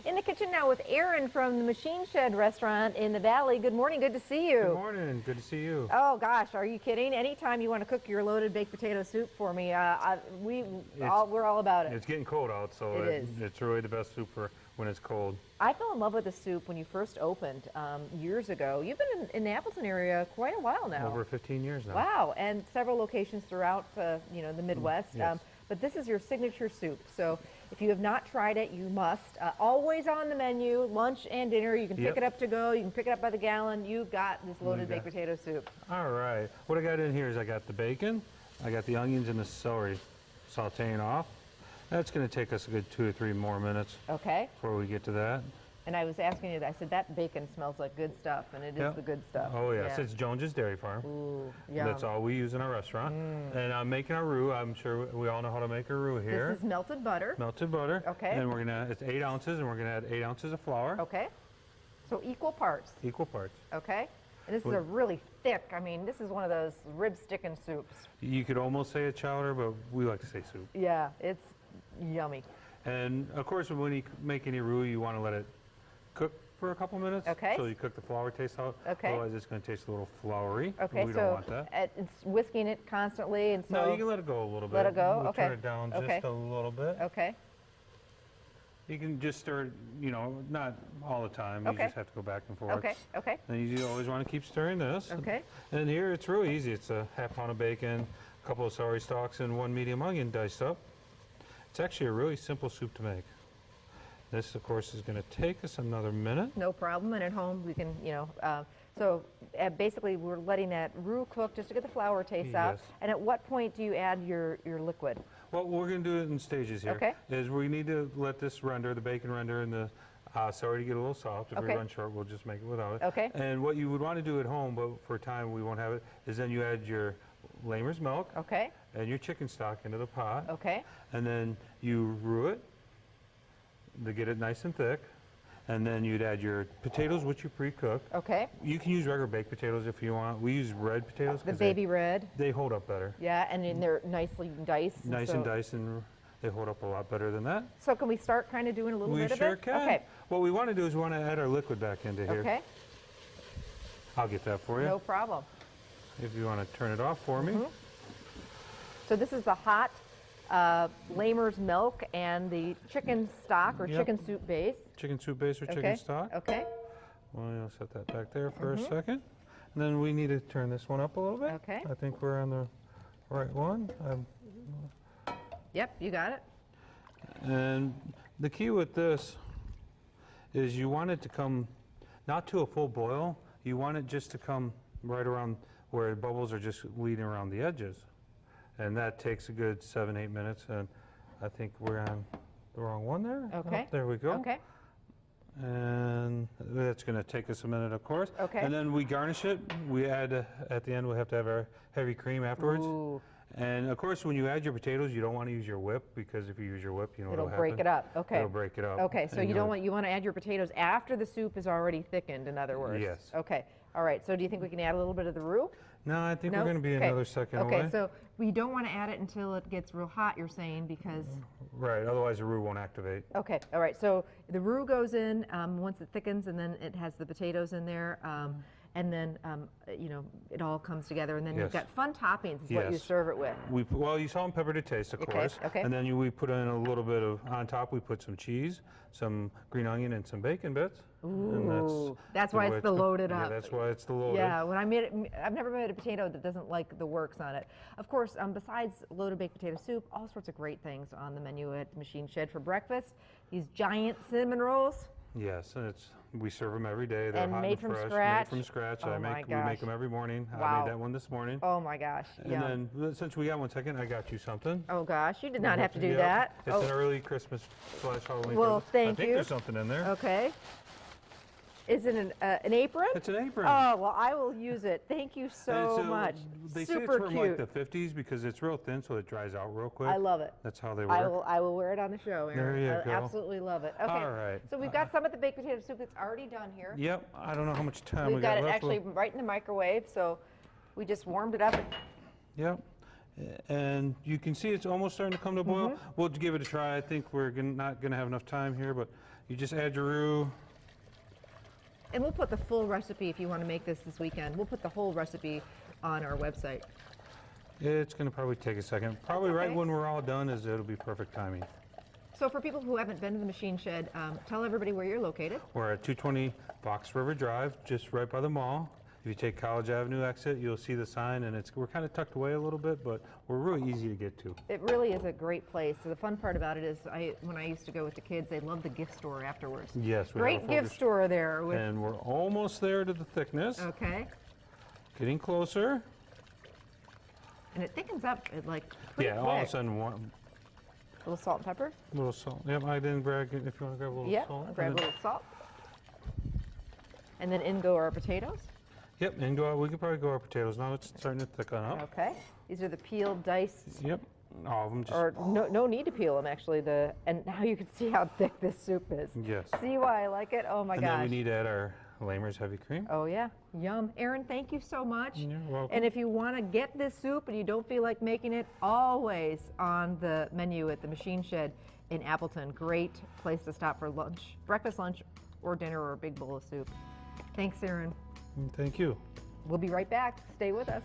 In the kitchen now with Aaron from the Machine Shed restaurant in the Valley. Good morning, good to see you. Good morning, good to see you. Oh gosh, are you kidding? Anytime you want to cook your loaded baked potato soup for me, we're all about it. It's getting cold out, so it's really the best soup for when it's cold. I fell in love with the soup when you first opened years ago. You've been in the Appleton area quite a while now. Over 15 years now. Wow, and several locations throughout the Midwest. Yes. But this is your signature soup, so if you have not tried it, you must. Always on the menu, lunch and dinner. You can pick it up to go. You can pick it up by the gallon. You've got this loaded baked potato soup. All right. What I got in here is I got the bacon, I got the onions and the celery sauteing off. That's going to take us a good 2 or 3 more minutes. Okay. Before we get to that. And I was asking you, I said that bacon smells like good stuff, and it is the good stuff. Oh yes, it's Jones's Dairy Farm. Ooh, yum. That's all we use in our restaurant. And I'm making our roux. I'm sure we all know how to make a roux here. This is melted butter. Melted butter. Okay. And it's 8 ounces, and we're gonna add 8 ounces of flour. Okay. So equal parts. Equal parts. Okay. And this is a really thick, I mean, this is one of those rib sticking soups. You could almost say a chowder, but we like to say soup. Yeah, it's yummy. And of course, when you make any roux, you want to let it cook for a couple minutes. Okay. So you cook the flour taste out. Okay. Otherwise, it's going to taste a little floury. Okay, we don't want that. It's whisking it constantly, and so No, you can let it go a little bit. let it go. We'll Okay. Turn it down just a little bit. Okay. You can just stir it, not all the time. Okay. You just have to go back and forth. Okay. Okay. And you always want to keep stirring this. Okay. And here it's real easy. It's a half pound of bacon, a couple of celery stalks, and 1 medium onion diced up. It's actually a really simple soup to make. This, of course, is going to take us another minute. No problem. And at home, we can, basically we're letting that roux cook just to get the flour taste out. Yes. And at what point do you add your liquid? Well, we're going to do it in stages here. Okay. Is we need to let this render, the bacon render, and the celery get a little soft. If we run short, we'll just make it without it. Okay. And what you would want to do at home, but for time we won't have it, is then you add your lamer's milk Okay. and your chicken stock into the pot. Okay. And then you roux it to get it nice and thick. And then you'd add your potatoes, which you pre-cook. Okay. You can use regular baked potatoes if you want. We use red potatoes. The baby red. They hold up better. Yeah, and then they're nicely diced. Nice and diced, and they hold up a lot better than that. So can we start kind of doing a little bit of it? We sure can. Okay. What we want to do is we want to add our liquid back into here. Okay. I'll get that for you. No problem. If you want to turn it off for me. So this is the hot lamer's milk and the chicken stock or chicken soup base. Chicken soup base or chicken stock. Okay. We'll set that back there for a second. And then we need to turn this one up a little bit. Okay. I think we're on the right one. Yep, you got it. And the key with this is you want it to come not to a full boil. You want it just to come right around where the bubbles are just leading around the edges. And that takes a good 7-8 minutes. And I think we're on the wrong one there. Okay. Oh, there we go. Okay. And that's going to take us a minute, of course. Okay. And then we garnish it. We add, at the end, we have to have our heavy cream afterwards. Ooh. And of course, when you add your potatoes, you don't want to use your whip, because if you use your whip, you know what'll happen. It'll break it up. Okay. It'll break it up. Okay, so you want to add your potatoes after the soup is already thickened, in other words. Yes. Okay. All right. So do you think we can add a little bit of the roux? No, I think we're going to be another second away. Okay, so we don't want to add it until it gets real hot, you're saying, because... Right, otherwise the roux won't activate. Okay, all right. So the roux goes in once it thickens, and then it has the potatoes in there. And then, it all comes together, and then you've got fun toppings is what you serve it with. Well, you salt and pepper to taste, of course. Okay. And then we put in a little bit of, on top we put some cheese, some green onion, and some bacon bits. Ooh, that's why it's the loaded up. Yeah, that's why it's the loaded. Yeah, when I made it, I've never made a potato that doesn't like the works on it. Of course, besides loaded baked potato soup, all sorts of great things on the menu at Machine Shed for breakfast. These giant cinnamon rolls. Yes, and we serve them every day. They're And hot made and from fresh. scratch? Made from scratch. Oh we make them every morning. Wow. I made that one this morning. Oh my gosh. And then, since we got 1 second, I got you something. Oh gosh, you did not have to do that. It's an early Christmas / Halloween. Well, thank you. I think there's something in there. Okay. Is it an apron? It's an apron. Oh, well, I will use it. Thank you so much. They say Super it's from cute. like the 50s because it's real thin, so it dries out real quick. I love it. That's how they work. I will wear it on the show, Aaron. There you I go. absolutely love it. Okay. All right. So we've got some of the baked potato soup that's already done here. Yep. I don't know how much time We've got it left. actually right in the microwave, so we just warmed it up. Yep. And you can see it's almost starting to come to a boil. We'll give it a try. I think we're not going to have enough time here, but You just add your roux. And we'll put the full recipe if you want to make this weekend. We'll put the whole recipe on our website. It's going to probably take a second. Probably okay. right when we're all done is it'll be perfect timing. So for people who haven't been to the Machine Shed, tell everybody where you're located. We're at 220 Fox River Drive, just right by the mall. If you take College Avenue exit, you'll see the sign, and we're kind of tucked away a little bit, but we're really easy to get to. It really is a great place. So the fun part about it is, when I used to go with the kids, they loved the gift store afterwards. Yes, we great have a gift store there. With, and we're almost there to the thickness. okay. Getting closer. And it thickens up like pretty quick. All of a sudden, one A little salt and pepper. little salt. Yep, I didn't grab it. If you want to grab a little Yeah, salt. I'll grab a and then- little salt. And then in go our potatoes. Yep, and we could probably go our potatoes now. It's starting to thicken up. Okay. These are the peeled, diced, Yep, all of them. Just or no need to peel them actually. And now you can see how thick this soup is. yes. See why I like it? Oh my And gosh. then we need to add our Lamer's heavy cream. Oh yeah, yum. Aaron, thank you so much. You're welcome. And if you want to get this soup and you don't feel like making it, always on the menu at the Machine Shed in Appleton. Great place to stop for lunch, breakfast, lunch, or dinner, or a big bowl of soup. Thanks, Aaron. Thank you. We'll be right back. Stay with us.